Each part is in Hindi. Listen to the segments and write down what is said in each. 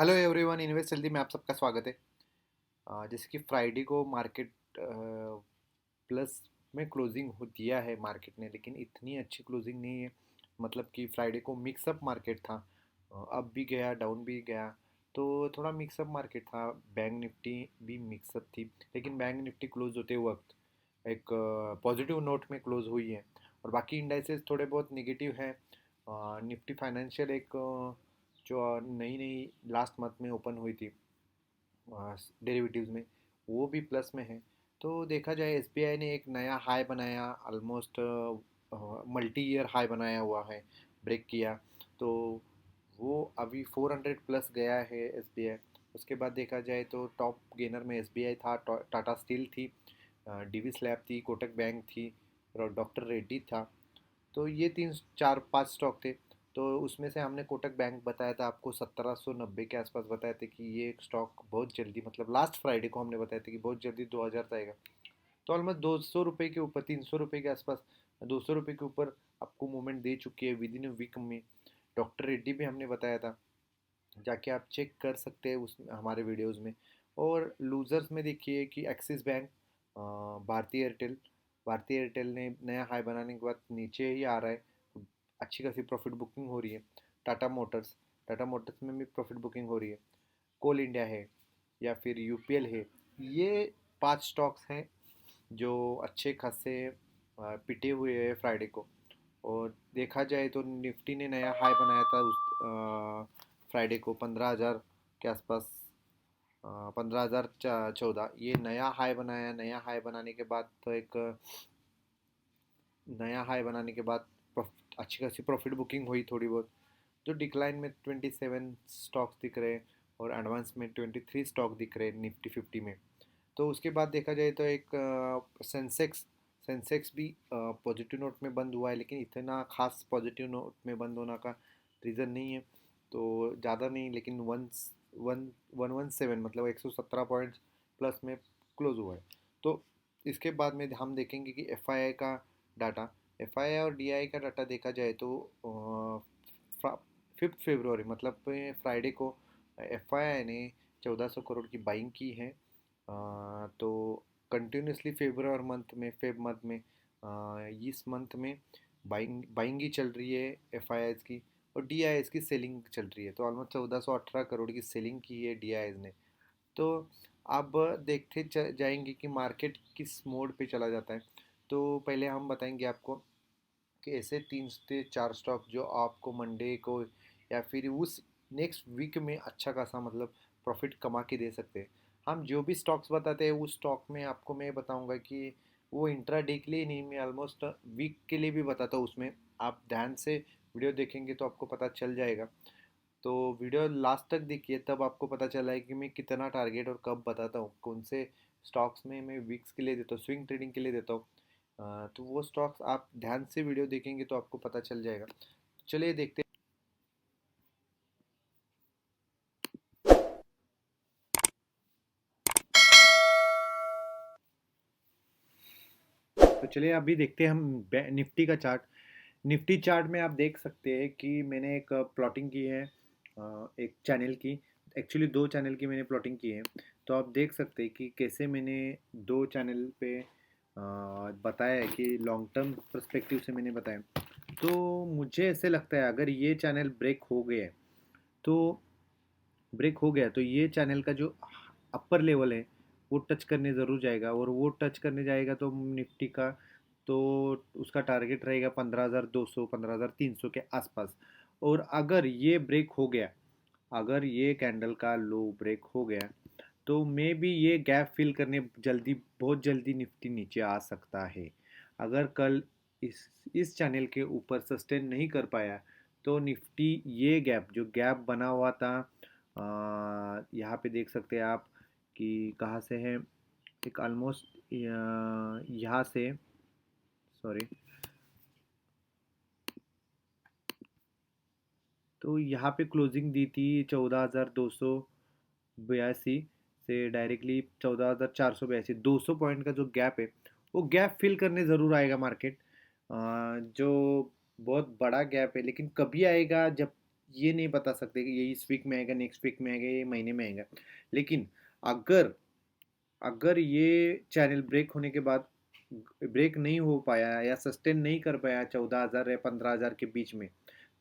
हेलो एवरीवन, इन्वेस्ट जल्दी में आप सबका स्वागत है। जैसे कि फ्राइडे को मार्केट प्लस में क्लोजिंग हो दिया है मार्केट ने, लेकिन इतनी अच्छी क्लोजिंग नहीं है। मतलब कि फ्राइडे को मिक्सअप मार्केट था। अप भी गया, डाउन भी गया। तो थोड़ा मिक्सअप मार्केट था। बैंक निफ्टी भी मिक्सअप थी, लेकिन बैंक निफ्टी क्लोज होते वक्त एक पॉजिटिव नोट में क्लोज हुई है। और बाकी इंडाइसेस थोड़े बहुत निगेटिव हैं। निफ्टी फाइनेंशियल एक जो नई नई लास्ट मंथ में ओपन हुई थी डेरिवेटिव्स में, वो भी प्लस में है। तो देखा जाए, एसबीआई ने एक नया हाई बनाया, ऑलमोस्ट मल्टी ईयर हाई बनाया हुआ है, ब्रेक किया। तो वो अभी 400 प्लस गया है एसबीआई। उसके बाद देखा जाए तो टॉप गेनर में एसबीआई था, टाटा स्टील थी, डीवी स्लैब थी, कोटक बैंक थी, और डॉक्टर रेड्डी था। तो ये तीन चार पांच स्टॉक थे। तो उसमें से हमने कोटक बैंक बताया था आपको, 1790 के आसपास बताए थे कि ये एक स्टॉक बहुत जल्दी, मतलब लास्ट फ्राइडे को हमने बताया था कि बहुत जल्दी 2000 जाएगा। तो ऑलमोस्ट 200 रुपये के ऊपर, 300 रुपये के आसपास, 200 रुपये के ऊपर आपको मूवमेंट दे चुकी है विद इन वीक में। डॉक्टर रेड्डी भी हमने बताया था, जाके आप चेक कर सकते हैं उस हमारे वीडियोस में। और लूजर्स में देखिए कि एक्सिस बैंक, भारतीय एयरटेल। भारतीय एयरटेल ने नया हाई बनाने के बाद नीचे ही आ रहा है, अच्छी खासी प्रॉफिट बुकिंग हो रही है। टाटा मोटर्स, टाटा मोटर्स में भी प्रॉफिट बुकिंग हो रही है। कोल इंडिया है, या फिर यूपीएल है। ये पांच स्टॉक्स हैं जो अच्छे खासे पिटे हुए हैं फ्राइडे को। और देखा जाए तो निफ्टी ने नया हाई बनाया था उस फ्राइडे को 15,000 के आसपास, 15,014। ये नया हाई बनाया। नया हाई बनाने के बाद तो एक नया हाई बनाने के बाद अच्छी खासी प्रॉफिट बुकिंग हुई थोड़ी बहुत। जो डिक्लाइन में 27 स्टॉक्स दिख रहे हैं, और एडवांस में 23 स्टॉक दिख रहे हैं निफ्टी 50 में। तो उसके बाद देखा जाए तो एक सेंसेक्स सेंसेक्स भी पॉजिटिव नोट में बंद हुआ है, लेकिन इतना खास पॉजिटिव नोट में बंद होने का रीज़न नहीं है। तो ज़्यादा नहीं, लेकिन वन वन 117, मतलब 117 पॉइंट्स प्लस में क्लोज हुआ है। तो इसके बाद में हम देखेंगे कि एफआईआई का डाटा, एफआईआई और डीआई का डाटा देखा जाए तो 5 फरवरी, मतलब फ्राइडे को एफआईआई ने 1400 करोड़ की बाइंग की है। तो कंटिन्यूसली फेब्रुअरी मंथ में, फेब मंथ में, इस मंथ में बाइंग ही चल रही है एफआईआईज की, और डीआईएस की सेलिंग चल रही है। तो ऑलमोस्ट 1418 करोड़ की सेलिंग की है डीआईएस ने। तो अब देखते जाएंगे कि मार्केट किस मोड पे चला जाता है। तो पहले हम बताएंगे आपको कि ऐसे 3 से 4 स्टॉक जो आपको मंडे को या फिर उस नेक्स्ट वीक में अच्छा खासा, मतलब प्रॉफिट कमा के दे सकते हैं। हम जो भी स्टॉक्स बताते हैं उस स्टॉक में आपको मैं बताऊंगा कि वो इंट्रा डे के लिए नहीं, मैं ऑलमोस्ट वीक के लिए भी बताता हूँ। उसमें आप ध्यान से वीडियो देखेंगे तो आपको पता चल जाएगा। तो वीडियो लास्ट तक देखिए, तब आपको पता चला है कि मैं कितना टारगेट और कब बताता हूँ, कौन से स्टॉक्स में मैं वीक्स के लिए देता हूँ, स्विंग ट्रेडिंग के लिए देता हूँ। तो वो स्टॉक्स आप ध्यान से वीडियो देखेंगे तो आपको पता चल जाएगा। चलिए देखते हैं। तो चलिए अभी देखते हैं हम निफ्टी का चार्ट। निफ्टी चार्ट में आप देख सकते हैं कि मैंने एक प्लॉटिंग की है, एक चैनल की। एक्चुअली दो चैनल की मैंने प्लॉटिंग की है। तो आप देख सकते हैं कि कैसे मैंने दो चैनल पे बताया है कि लॉन्ग टर्म पर्सपेक्टिव से मैंने बताया। तो मुझे ऐसे लगता है अगर ये चैनल ब्रेक हो गया है, तो तो ये चैनल का जो अपर लेवल है वो टच करने ज़रूर जाएगा, और वो टच करने जाएगा तो निफ्टी का, तो उसका टारगेट रहेगा 15,200 15,300 के आसपास। और अगर ये ब्रेक हो गया, अगर ये कैंडल का लो ब्रेक हो गया, तो मे बी ये गैप फिल करने जल्दी, बहुत जल्दी निफ्टी नीचे आ सकता है। अगर कल इस चैनल के ऊपर सस्टेन नहीं कर पाया, तो निफ्टी ये गैप, जो गैप बना हुआ था, यहाँ पे देख सकते हैं आप कि कहाँ से है, एक ऑलमोस्ट यहाँ से, सॉरी, तो यहाँ पे क्लोजिंग दी थी 14,282 से डायरेक्टली 14,482, 200 पॉइंट का जो गैप है, वो गैप फिल करने ज़रूर आएगा मार्केट। जो बहुत बड़ा गैप है, लेकिन कभी आएगा, जब ये नहीं बता सकते कि ये इस वीक में आएगा, नेक्स्ट वीक में आएगा, ये महीने में आएगा। लेकिन अगर अगर ये चैनल ब्रेक होने के बाद ब्रेक नहीं हो पाया या सस्टेन नहीं कर पाया 14,000 या 15,000 के बीच में,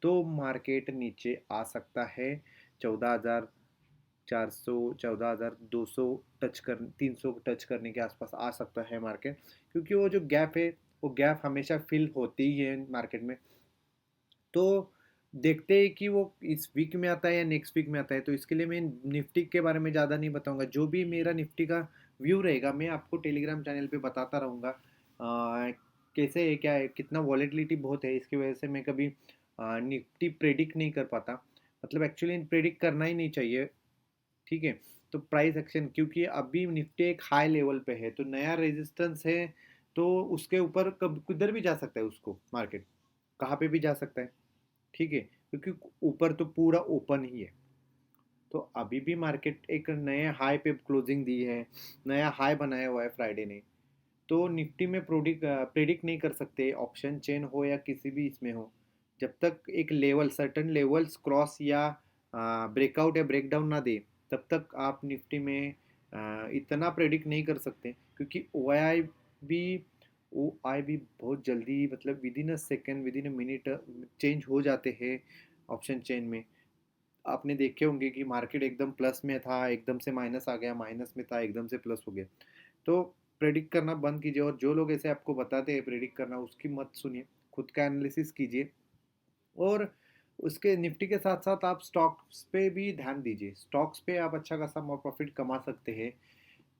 तो मार्केट नीचे आ सकता है। 14,400, 14,200 टच कर, 300 टच करने के आसपास आ सकता है मार्केट, क्योंकि वो जो गैप है, वो गैप हमेशा फिल होती ही है मार्केट में। तो देखते हैं कि वो इस वीक में आता है या नेक्स्ट वीक में आता है। तो इसके लिए मैं निफ्टी के बारे में ज़्यादा नहीं बताऊंगा। जो भी मेरा निफ्टी का व्यू रहेगा मैं आपको टेलीग्राम चैनल पे बताता रहूँगा। कैसे है, क्या है, कितना वॉलेटिलिटी बहुत है, इसकी वजह से मैं कभी निफ्टी प्रेडिक्ट नहीं कर पाता। मतलब एक्चुअली प्रेडिक्ट करना ही नहीं चाहिए, ठीक है। तो प्राइस एक्शन, क्योंकि अभी निफ्टी एक हाई लेवल पे है, तो नया रेजिस्टेंस है, तो उसके ऊपर कब किधर भी जा सकता है, उसको मार्केट कहाँ पे भी जा सकता है, ठीक है। क्योंकि ऊपर तो पूरा ओपन ही है। तो अभी भी मार्केट एक नए हाई पे क्लोजिंग दी है, नया हाई बनाया हुआ है फ्राइडे ने। तो निफ्टी में प्रेडिक्ट नहीं कर सकते, ऑप्शन चेन हो या किसी भी इसमें हो। जब तक एक लेवल, सर्टन लेवल्स क्रॉस या ब्रेकआउट या ब्रेकडाउन ना दे, तब तक आप निफ्टी में इतना प्रेडिक्ट नहीं कर सकते। क्योंकि ओ आई भी बहुत जल्दी, मतलब with in a second, with in a minute change हो जाते हैं ऑप्शन चेन में। आपने देखे होंगे कि मार्केट एकदम प्लस में था, एकदम से माइनस आ गया, माइनस में था, एकदम से प्लस हो गया। तो प्रेडिक्ट करना बंद कीजिए, और जो लोग ऐसे आपको बताते हैं प्रेडिक्ट करना, उसकी मत सुनिए, खुद का एनालिसिस कीजिए। और उसके निफ्टी के साथ साथ आप स्टॉक्स पे भी ध्यान दीजिए। स्टॉक्स पे आप अच्छा खासा मोर प्रॉफिट कमा सकते हैं।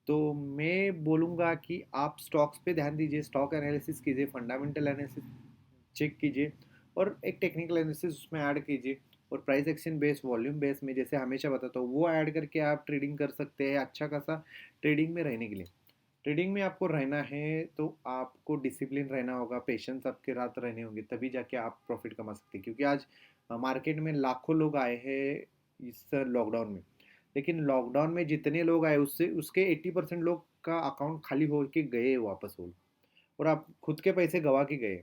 तो मैं बोलूँगा कि आप स्टॉक्स पे ध्यान दीजिए, स्टॉक एनालिसिस कीजिए, फंडामेंटल एनालिसिस चेक कीजिए, और एक टेक्निकल एनालिसिस उसमें ऐड कीजिए। और price action base, volume base में जैसे हमेशा बताता हूँ, वो ऐड करके आप ट्रेडिंग कर सकते हैं अच्छा खासा। ट्रेडिंग में रहने के लिए, ट्रेडिंग में आपको रहना है तो आपको डिसिप्लिन रहना होगा, पेशेंस आपके रात रहने होंगे, तभी जाके आप प्रॉफिट कमा सकते हैं। क्योंकि आज मार्केट में लाखों लोग आए हैं इस लॉकडाउन में, लेकिन लॉकडाउन में जितने लोग आए उससे उसके 80% लोग का अकाउंट खाली हो के गए वापस वो। और आप खुद के पैसे गवा के गए।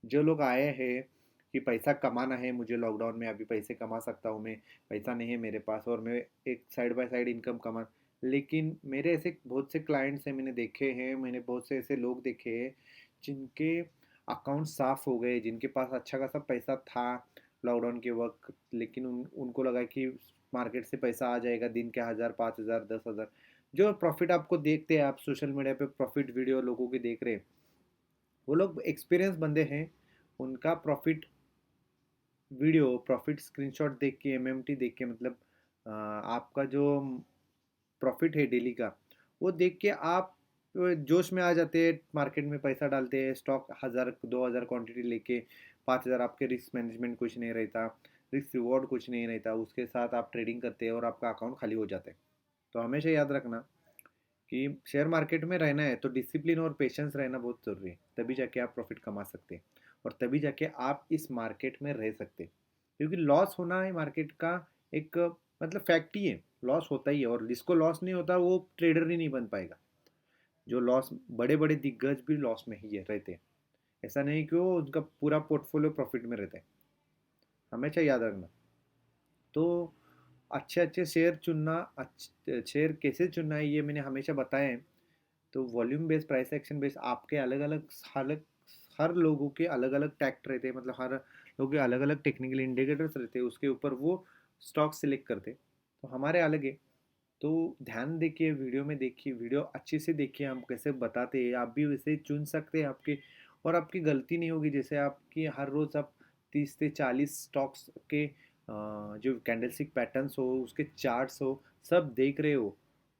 जो लोग आए हैं कि पैसा कमाना है मुझे, लॉकडाउन में अभी पैसे कमा सकता हूँ मैं, पैसा नहीं है मेरे पास और मैं एक साइड बाय साइड इनकम कमा। लेकिन मेरे ऐसे बहुत से क्लाइंट्स हैं, मैंने देखे हैं, मैंने बहुत से ऐसे लोग देखे हैं जिनके अकाउंट साफ हो गए, जिनके पास अच्छा खासा पैसा था लॉकडाउन के वक्त। लेकिन उनको लगा कि मार्केट से पैसा आ जाएगा, दिन के 1,000, 5,000, 10,000। जो प्रॉफिट आपको देखते हैं, आप सोशल मीडिया पे प्रॉफिट वीडियो लोगों की देख रहे हैं, वो लोग एक्सपीरियंस बंदे हैं। उनका प्रॉफिट वीडियो, प्रॉफिट स्क्रीनशॉट देख के, एमएमटी देख के, मतलब आपका जो प्रॉफिट है डेली का, वो देख के आप जोश में आ जाते हैं, मार्केट में पैसा डालते हैं, स्टॉक 1,000 2,000 क्वांटिटी लेके, 5,000, आपके रिस्क मैनेजमेंट कुछ नहीं रहता, रिस्क रिवॉर्ड कुछ नहीं रहता, उसके साथ आप ट्रेडिंग करते हैं और आपका अकाउंट खाली हो जाता है। तो हमेशा याद रखना कि शेयर मार्केट में रहना है तो डिसिप्लिन और पेशेंस रहना बहुत ज़रूरी है, तभी जाके आप प्रॉफिट कमा सकते हैं, और तभी जाके आप इस मार्केट में रह सकते हैं। क्योंकि लॉस होना है मार्केट का एक, मतलब फैक्ट ही है, लॉस होता ही है, और जिसको लॉस नहीं होता वो ट्रेडर ही नहीं बन पाएगा। जो लॉस, बड़े बड़े दिग्गज भी लॉस में ही है रहते हैं। ऐसा नहीं कि वो उनका पूरा पोर्टफोलियो प्रॉफिट में रहता है, हमेशा याद रखना। तो अच्छे अच्छे शेयर चुनना, अच्छे शेयर कैसे चुनना है ये मैंने हमेशा बताया है। तो volume based, price action based, आपके अलग अलग हर लोगों के अलग अलग टैक्ट रहते हैं, मतलब हर लोगों के अलग अलग टेक्निकल इंडिकेटर्स रहते हैं, उसके ऊपर वो स्टॉक सिलेक्ट करते हैं। तो हमारे अलग है। तो ध्यान देखिए, वीडियो में देखिए, वीडियो अच्छे से देखिए, हम कैसे बताते हैं, आप भी वैसे चुन सकते हैं आपके। और आपकी गलती नहीं होगी, जैसे आपकी हर रोज़ आप 30 से 40 स्टॉक्स के जो कैंडलस्टिक पैटर्न्स हो, उसके चार्ट्स हो, सब देख रहे हो,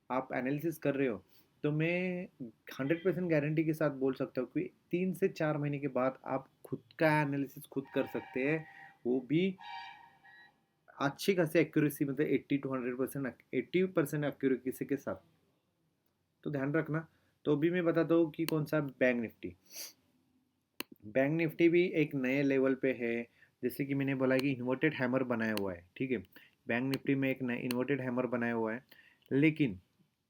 आप एनालिसिस कर रहे हो, तो मैं 100% गारंटी के साथ बोल सकता हूँ कि 3 से 4 महीने के बाद आप खुद का एनालिसिस खुद कर सकते हैं, वो भी अच्छी खासी एक्यूरेसी, मतलब 80 to 100%, 80% एक्यूरेसी के साथ। तो ध्यान रखना। तो अभी मैं बताता हूँ कि कौन सा बैंक निफ्टी। बैंक निफ्टी भी एक नए लेवल पे है। जैसे कि मैंने बोला कि इन्वर्टेड हैमर बनाया हुआ है, ठीक है। बैंक निफ्टी में एक नया इन्वर्टेड हैमर बनाया हुआ है। लेकिन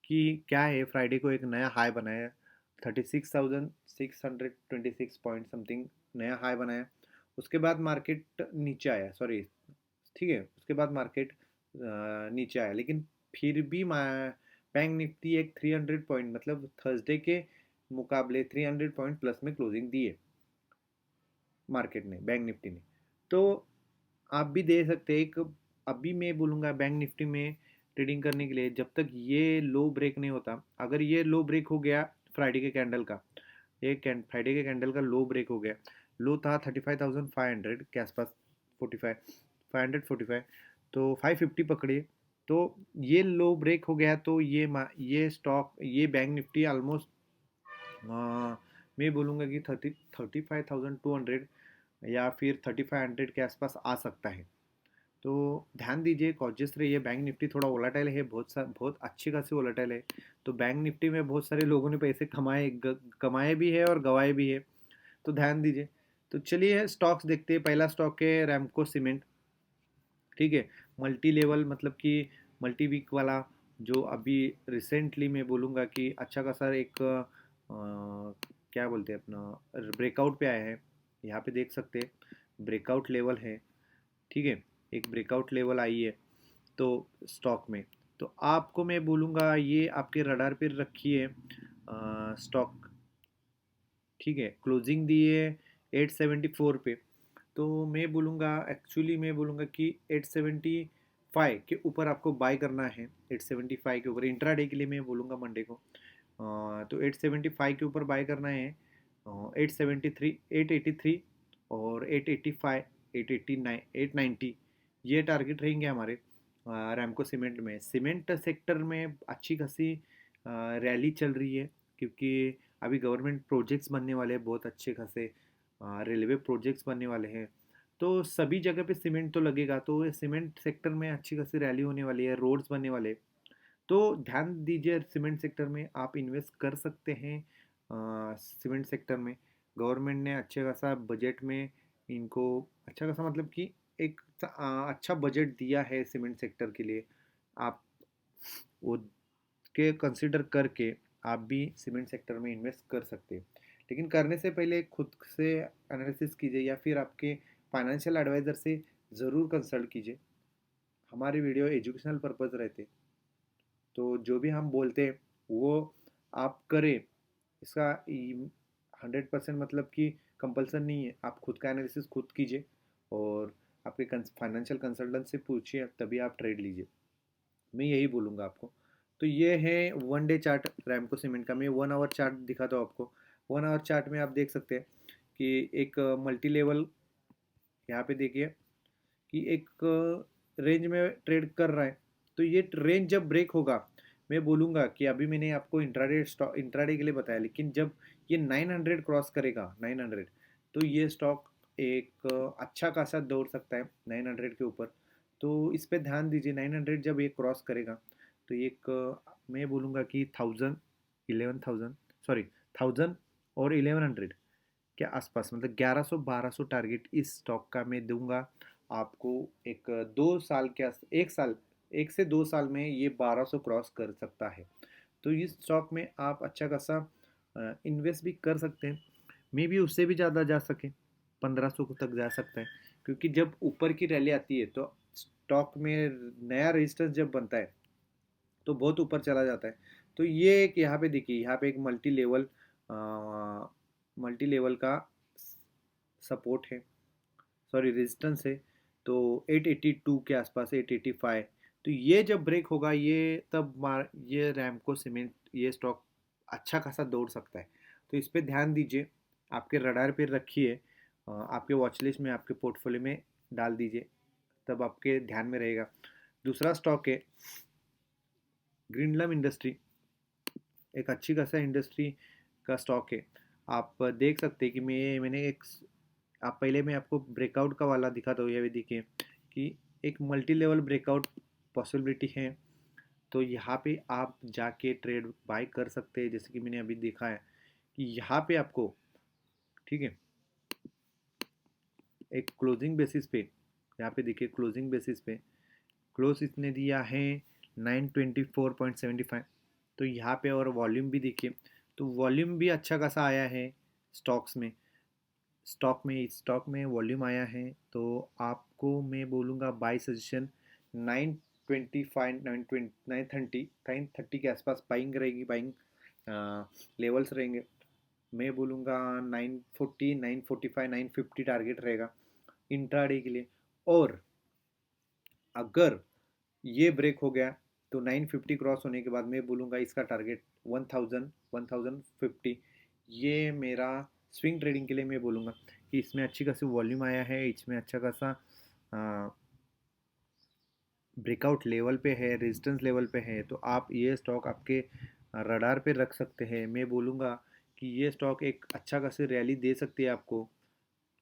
कि क्या है, फ्राइडे को एक नया हाई बनाया, 36,626 पॉइंट समथिंग नया हाई बनाया। उसके बाद मार्केट नीचे आया, सॉरी, ठीक है, उसके बाद मार्केट नीचे आया, लेकिन फिर भी बैंक निफ्टी एक 300 पॉइंट मतलब थर्सडे के मुकाबले 300 पॉइंट प्लस में क्लोजिंग दी है मार्केट ने, बैंक निफ्टी ने। तो आप भी दे सकते हैं एक, अभी मैं बोलूँगा बैंक निफ्टी में ट्रेडिंग करने के लिए, जब तक ये लो ब्रेक नहीं होता। अगर ये लो ब्रेक हो गया फ्राइडे के कैंडल का, ये फ्राइडे के कैंडल का लो ब्रेक हो गया, लो था 35,500 के आसपास, 45 545, तो 550 पकड़िए। तो ये लो ब्रेक हो गया तो ये स्टॉक, ये बैंक निफ्टी ऑलमोस्ट मैं बोलूँगा कि 35,200 या फिर 3500 के आसपास आ सकता है। तो ध्यान दीजिए, कॉशियस रहिए। बैंक निफ्टी थोड़ा वोलाटाइल है, बहुत अच्छी खासी वोलाटाइल है। तो बैंक निफ्टी में बहुत सारे लोगों ने पैसे कमाए भी है और गंवाए भी है, तो ध्यान दीजिए। तो चलिए स्टॉक्स देखते हैं। पहला स्टॉक है रैमको सीमेंट। ठीक है, मल्टी लेवल मतलब कि मल्टी वीक वाला, जो अभी रिसेंटली मैं बोलूँगा कि अच्छा खासा एक क्या बोलते हैं अपना ब्रेकआउट पे आया है। यहाँ पे देख सकते हैं ब्रेकआउट लेवल है। ठीक है, एक ब्रेकआउट लेवल आई है तो स्टॉक में, तो आपको मैं बोलूँगा ये आपके रडार पे रखिए स्टॉक। ठीक है, क्लोजिंग दी है 874 पे। तो मैं बोलूँगा, एक्चुअली मैं बोलूँगा कि 875 के ऊपर आपको बाय करना है। 875 के ऊपर इंट्राडे के लिए मैं बोलूँगा मंडे को। तो 875 के ऊपर बाय करना है। 873, 883 और 885, 889, 890 ये टारगेट रहेंगे हमारे रैमको सीमेंट में। सीमेंट सेक्टर में अच्छी खासी रैली चल रही है, क्योंकि अभी गवर्नमेंट प्रोजेक्ट्स बनने वाले हैं बहुत अच्छे खासे, रेलवे प्रोजेक्ट्स बनने वाले हैं। तो सभी जगह पे सीमेंट तो लगेगा, तो ये सीमेंट सेक्टर में अच्छी खासी रैली होने वाली है, रोड्स बनने वाले हैं। तो ध्यान दीजिए, सीमेंट सेक्टर में आप इन्वेस्ट कर सकते हैं। सीमेंट सेक्टर में गवर्नमेंट ने अच्छे खासा बजट में इनको, अच्छा खासा मतलब कि एक अच्छा बजट दिया है सीमेंट सेक्टर के लिए। आप वो के कंसिडर करके आप भी सीमेंट सेक्टर में इन्वेस्ट कर सकते हैं, लेकिन करने से पहले खुद से एनालिसिस कीजिए या फिर आपके फाइनेंशियल एडवाइज़र से ज़रूर कंसल्ट कीजिए। हमारे वीडियो एजुकेशनल पर्पज़ रहते, तो जो भी हम बोलते हैं वो आप करें। इसका 100% मतलब कि कंपल्सन नहीं है, आप खुद का एनालिसिस खुद कीजिए और आपके फाइनेंशियल कंसल्टेंट से पूछिए, तभी आप ट्रेड लीजिए। मैं यही बोलूँगा आपको। तो ये है one day chart Ramco cement का। मैं 1 आवर चार्ट दिखाता हूँ आपको। 1 आवर चार्ट में आप देख सकते हैं कि एक मल्टी लेवल, यहाँ पे देखिए कि एक रेंज में ट्रेड कर रहा है। तो ये रेंज जब ब्रेक होगा, मैं बोलूँगा कि अभी मैंने आपको इंट्राडे के लिए बताया, लेकिन जब ये 900 क्रॉस करेगा, 900, तो ये स्टॉक एक अच्छा खासा दौड़ सकता है 900 के ऊपर। तो इस पे ध्यान दीजिए, 900 जब ये क्रॉस करेगा तो एक मैं बोलूँगा कि 11,000 सॉरी 1,000 और 1,100 के आसपास, मतलब 1100-1200 टारगेट इस स्टॉक का मैं दूंगा आपको। एक 2 साल के 1 साल, 1 से 2 साल में ये 1200 क्रॉस कर सकता है। तो इस स्टॉक में आप अच्छा खासा इन्वेस्ट भी कर सकते हैं। मे भी उससे भी ज़्यादा जा सके, 1500 तक जा सकता है, क्योंकि जब ऊपर की रैली आती है तो स्टॉक में नया रेजिस्टेंस जब बनता है तो बहुत ऊपर चला जाता है। तो ये एक यहाँ पे देखिए, यहाँ पे एक मल्टी लेवल का सपोर्ट है, सॉरी रेजिस्टेंस है। तो 882 के आसपास, 885, तो ये जब ब्रेक होगा ये तब ये रैमको सीमेंट ये स्टॉक अच्छा खासा दौड़ सकता है। तो इस पे ध्यान दीजिए, आपके रडार पे रखिए, आपके वॉच लिस्ट में, आपके पोर्टफोलियो में डाल दीजिए, तब आपके ध्यान में रहेगा। दूसरा स्टॉक है ग्रीनलम इंडस्ट्री। एक अच्छी खासा इंडस्ट्री का स्टॉक है। आप देख सकते हैं कि मैंने एक, आप पहले मैं आपको ब्रेकआउट का वाला दिखाता हूँ। ये भी देखिए कि एक मल्टी लेवल ब्रेकआउट पॉसिबिलिटी है। तो यहाँ पे आप जाके ट्रेड बाय कर सकते हैं, जैसे कि मैंने अभी देखा है कि यहाँ पे आपको, ठीक है, एक क्लोजिंग बेसिस पे, यहाँ पे देखिए क्लोजिंग बेसिस पे क्लोज इसने दिया है 924.75। तो यहाँ पे और वॉल्यूम भी देखिए, तो वॉल्यूम भी अच्छा खासा आया है स्टॉक्स में। इस स्टॉक में वॉल्यूम आया है, तो आपको मैं बोलूँगा बाय सजेशन 925 930 के आसपास बाइंग रहेगी, बाइंग लेवल्स रहेंगे। मैं बोलूँगा 940 945 950 टारगेट रहेगा इंट्राडे के लिए। और अगर ये ब्रेक हो गया तो 950 क्रॉस होने के बाद मैं बोलूँगा इसका टारगेट 1000 1050। ये मेरा स्विंग ट्रेडिंग के लिए मैं बोलूँगा कि इसमें अच्छी खासी वॉल्यूम आया है, इसमें अच्छा खासा ब्रेकआउट लेवल पे है, रेजिस्टेंस लेवल पे है, तो आप ये स्टॉक आपके रडार पे रख सकते हैं। मैं बोलूँगा कि ये स्टॉक एक अच्छा खासी रैली दे सकती है आपको,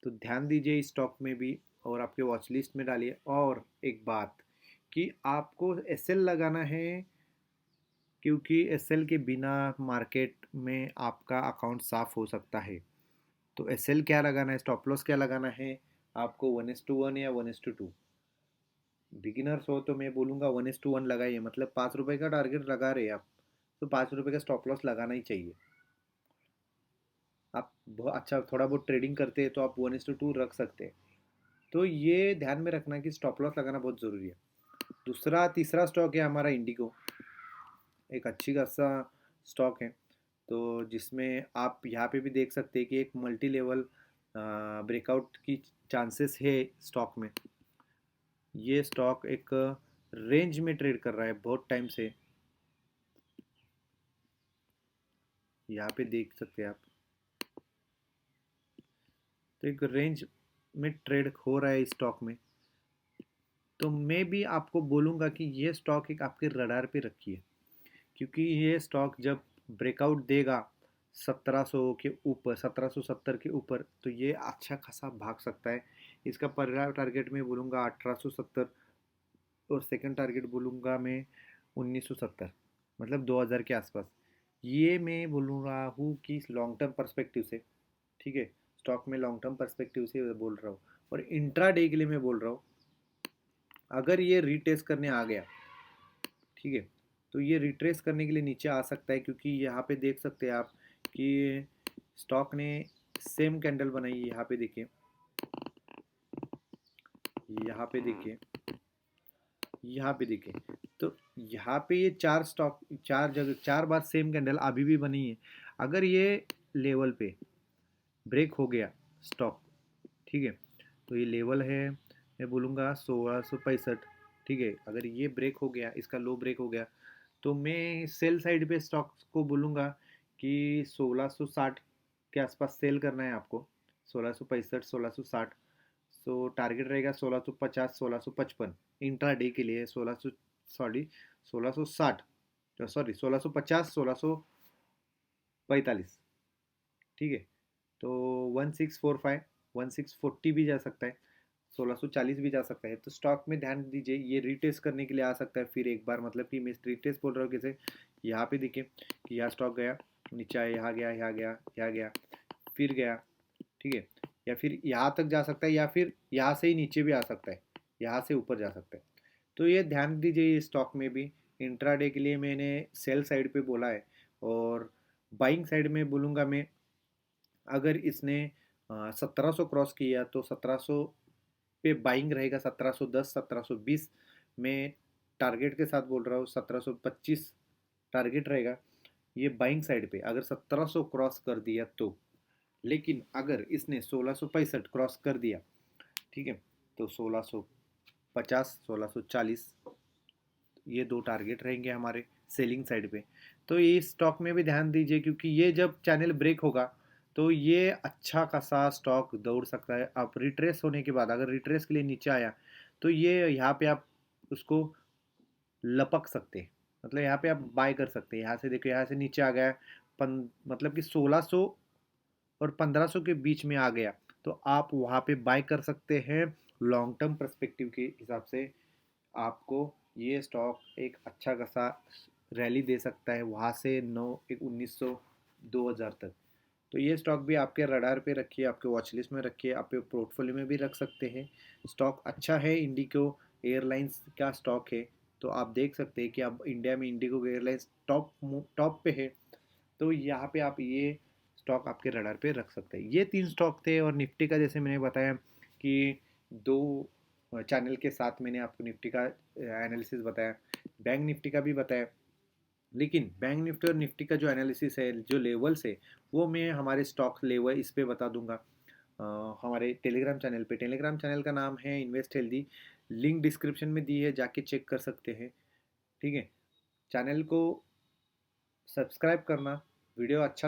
तो ध्यान दीजिए इस स्टॉक में भी और आपके वॉच लिस्ट में डालिए। और एक बात कि आपको एसएल लगाना है, क्योंकि एसएल के बिना मार्केट में आपका अकाउंट साफ हो सकता है। तो एसएल क्या लगाना है, स्टॉप लॉस क्या लगाना है, आपको 1:1 या 1:2। बिगिनर्स हो तो मैं बोलूँगा 1:1 लगाइए, मतलब ₹5 का टारगेट लगा रहे हैं आप, तो ₹5 का स्टॉप लॉस लगाना ही चाहिए। आप बहुत अच्छा थोड़ा बहुत ट्रेडिंग करते हैं तो आप 1:2 रख सकते हैं। तो ये ध्यान में रखना कि स्टॉप लॉस लगाना बहुत ज़रूरी है। दूसरा तीसरा स्टॉक है हमारा इंडिगो, एक अच्छी खासा स्टॉक है, तो जिसमें आप यहाँ पे भी देख सकते हैं कि एक मल्टी लेवल ब्रेकआउट की चांसेस है स्टॉक में। ये स्टॉक एक रेंज में ट्रेड कर रहा है बहुत टाइम से, यहाँ पे देख सकते हैं आप। तो एक रेंज में ट्रेड हो रहा है इस स्टॉक में, तो मैं भी आपको बोलूँगा कि ये स्टॉक एक आपके रडार पे रखिए, क्योंकि ये स्टॉक जब ब्रेकआउट देगा 1700 के ऊपर, 1770 के ऊपर, तो ये अच्छा खासा भाग सकता है। इसका पहला टारगेट मैं बोलूँगा 1870 और सेकंड टारगेट बोलूँगा मैं 1970, मतलब 2000 के आसपास। ये मैं बोल रहा हूँ कि लॉन्ग टर्म पर्सपेक्टिव से, ठीक है, स्टॉक में लॉन्ग टर्म पर्सपेक्टिव से बोल रहा हूँ। और इंट्रा डे के लिए मैं बोल रहा हूँ, अगर ये रीटेस्ट करने आ गया, ठीक है, तो ये रिट्रेस करने के लिए नीचे आ सकता है, क्योंकि यहाँ पे देख सकते हैं आप कि स्टॉक ने सेम कैंडल बनाई है। यहाँ पे देखिए, यहाँ पे देखिए, यहाँ पे देखिए, तो यहाँ पे ये चार स्टॉक, चार जगह, चार बार सेम कैंडल अभी भी बनी है। अगर ये लेवल पे ब्रेक हो गया स्टॉक, ठीक है, तो ये लेवल है मैं बोलूँगा 1665, ठीक है, अगर ये ब्रेक हो गया, इसका लो ब्रेक हो गया, तो मैं सेल साइड पे स्टॉक्स को बोलूँगा कि 1660 के आसपास सेल करना है आपको, 1665 1660। सो टारगेट रहेगा 1650 1655 इंट्रा डे के लिए, 1600 सॉरी 1660, सॉरी 1650 1645, ठीक है। तो 1645 1640 भी जा सकता है, 1640 भी जा सकता है। तो स्टॉक में ध्यान दीजिए, ये रीटेस्ट करने के लिए आ सकता है फिर एक बार, मतलब कि मैं रीटेस्ट बोल रहा हूँ कैसे, यहाँ पे देखिए कि यहाँ स्टॉक गया, नीचे आया, यहाँ गया, यहाँ गया, यहाँ गया, फिर गया, ठीक है, या फिर यहाँ तक जा सकता है, या फिर यहाँ से ही नीचे भी आ सकता है, यहाँ से ऊपर जा सकता है। तो ये ध्यान दीजिए, ये स्टॉक में भी इंट्राडे के लिए मैंने सेल साइड पे बोला है, और बाइंग साइड में बोलूँगा मैं, अगर इसने 1700 क्रॉस किया तो 1700 पे बाइंग रहेगा, 1710 1720 में टारगेट के साथ बोल रहा हूँ, 1725 टारगेट रहेगा ये बाइंग साइड पे, अगर 1700 क्रॉस कर दिया तो। लेकिन अगर इसने 1665 क्रॉस कर दिया, ठीक है, तो 1650 1640 ये दो टारगेट रहेंगे हमारे सेलिंग साइड पे। तो ये स्टॉक में भी ध्यान दीजिए, क्योंकि ये जब चैनल ब्रेक होगा तो ये अच्छा खासा स्टॉक दौड़ सकता है। आप रिट्रेस होने के बाद, अगर रिट्रेस के लिए नीचे आया, तो ये यहाँ पे आप उसको लपक सकते हैं, मतलब यहाँ पे आप बाय कर सकते हैं। यहाँ से देखो, यहाँ से नीचे आ गया, मतलब कि 1600 और 1500 के बीच में आ गया, तो आप वहाँ पे बाय कर सकते हैं। लॉन्ग टर्म पर्सपेक्टिव के हिसाब से आपको ये स्टॉक एक अच्छा खासा रैली दे सकता है, वहाँ से 1900 2000 तक। तो ये स्टॉक भी आपके रडार पे रखिए, आपके वॉच लिस्ट में रखिए, आप पोर्टफोलियो में भी रख सकते हैं। स्टॉक अच्छा है, इंडिगो एयरलाइंस का स्टॉक है। तो आप देख सकते हैं कि अब इंडिया में इंडिगो एयरलाइंस टॉप टॉप पे है, तो यहाँ पे आप ये स्टॉक आपके रडार पे रख सकते हैं। ये 3 स्टॉक थे। और निफ्टी का जैसे मैंने बताया कि 2 चैनल के साथ मैंने आपको निफ्टी का एनालिसिस बताया, बैंक निफ्टी का भी बताया। लेकिन बैंक निफ्टी और निफ्टी का जो एनालिसिस है, जो लेवल्स है, वो मैं हमारे स्टॉक लेवल इस पे बता दूंगा हमारे टेलीग्राम चैनल पे। टेलीग्राम चैनल का नाम है इन्वेस्ट हेल्दी, लिंक डिस्क्रिप्शन में दी है, जाके चेक कर सकते हैं। ठीक है, चैनल को सब्सक्राइब करना, वीडियो अच्छा